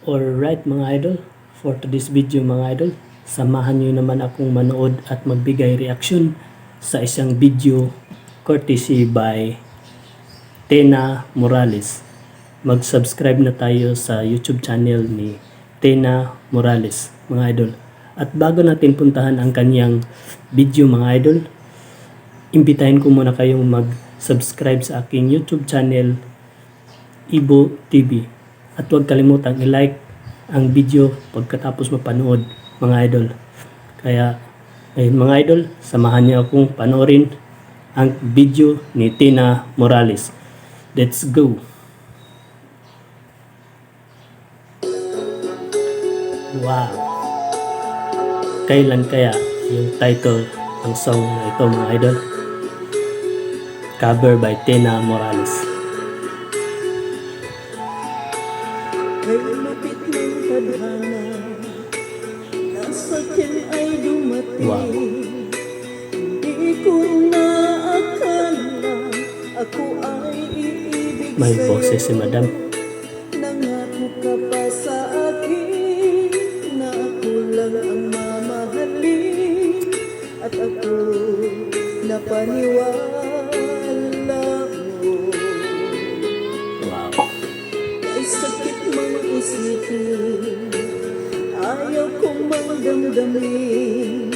Alright mga idol, for today's video mga idol, samahan nyo naman akong manood at magbigay reaksyon sa isang video courtesy by Tena Morales. Mag-subscribe na tayo sa YouTube channel ni Tena Morales mga idol. At bago natin puntahan ang kanyang video mga idol, imbitahin ko muna kayong mag-subscribe sa aking YouTube channel Ibo TV. At huwag kalimutang i-like ang video pagkatapos mapanood mga idol. Kaya ayun mga idol, samahan niyo akong panoorin ang video ni Tena Morales. Let's go! Wow! Kailan kaya yung title ng song na ito mga idol? Cover by Tena Morales. Kay lupit ng tadhana, nasa akin ay dumating. Wow. Hindi ko naakala ako ay iibig May sa'yo. boses si Madam. Nangako ka pa sa akin na ako lang ang mamahalin, at ako napaniwala mo. Wow. Ay sakit mang isipin, ayaw kong magdamdamin,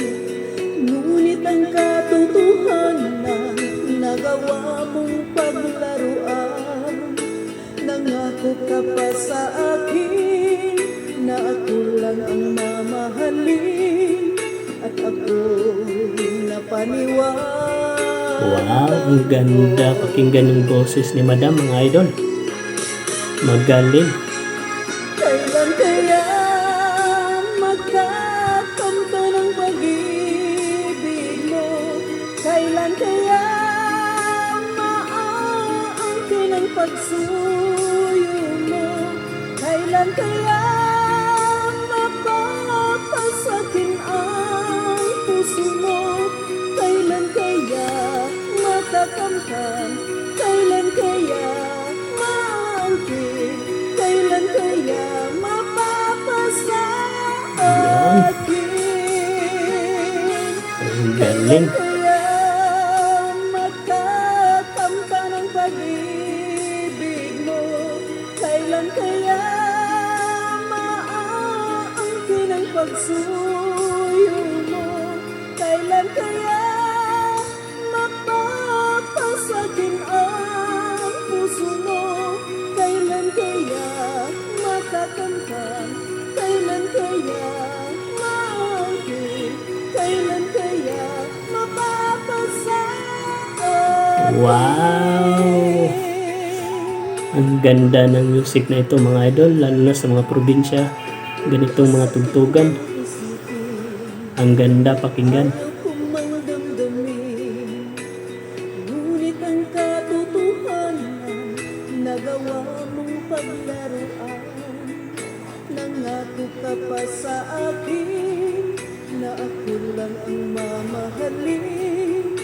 ngunit ang katotohanan, nagawa mong paglaruan. Nangako ka pa sa akin na ako lang ang mamahalin, at ako'y napaniwala. Wow, ang ganda pakinggan yung boses ni Madam mga idol. Magaling. Kailan kaya magkakamto ng pag-ibig mo? Kailan kaya maaangkin ang pagsuyo mo? Kailan kaya mapapasakin ang puso mo? Kailan kaya matakamtan? Kailan kaya maangkin? Kailan kaya mapapasakin? Ang galing. Kaya makakamtan ang pag-ibig mo? Kailan kaya maaangkin ang pagsuyo mo? Kailan kaya mapapasakin ang puso mo? Kailan kaya makakamtan? Kailan kaya maangkin? Kailan kaya mapapasakin? Wow! Ang ganda ng music na ito mga idol, lalo na sa mga probinsya. Ganitong mga tugtugan. Ang ganda pakinggan. Ayaw kong magdamdamin, ngunit ang katotohanan, nagawa mong paglaruan. Nangako ka pa sa akin na ako lang ang mamahalin,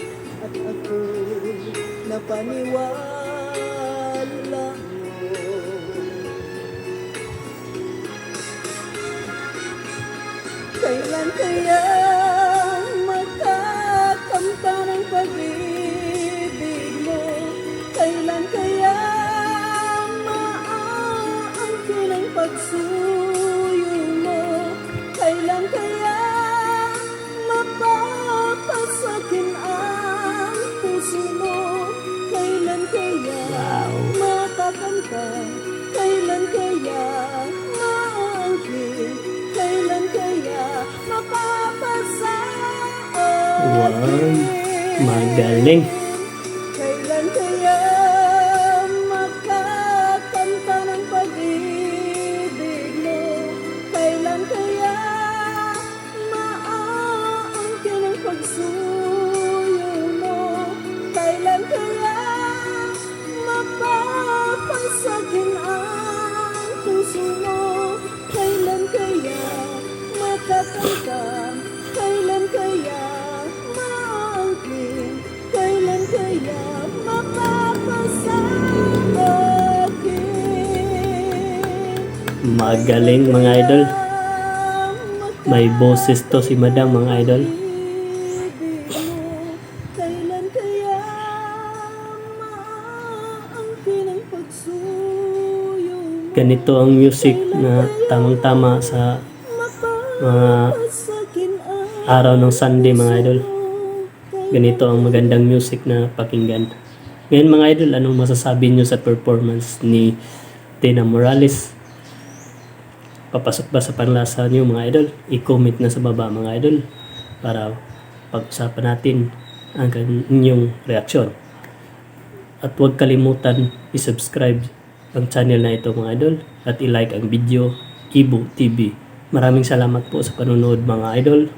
at ako napaniwala mo. Kailan kaya makakamtan ang pag-ibig mo? Kailan kaya maaangkin ang pagsuyo mo? Kailan kaya mapapasakin ang puso mo? Kailan kaya Wow. makakamtan? Kailan kaya maangkin? Kailan kaya mapapasakin? Wow! Magaling. Kailan kaya makakamtan ang pag-ibig mo? Kailan kaya maaangkin ang pagsuyo mo? Kailan kaya mapapasakin ang puso mo? Kailan kaya makakamtan? Kailan kaya maangkin? Kailan Magaling mga idol. May boses to si Madam mga idol. Kailan kaya maangkin ang pagsuyo mo? Ganito ang music na tamang-tama sa mga Mapasakin ang araw ng Sunday mga idol. Ganito ang magandang music na pakinggan. Ngayon mga idol, anong masasabi nyo sa performance ni Tina Morales? Papasok ba sa panlasa nyo mga idol? I-comment na sa baba mga idol para pag-usapan natin ang inyong reaksyon. At huwag kalimutan i-subscribe ang channel na ito mga idol at i-like ang video Ibo TV. Maraming salamat po sa panonood mga idol.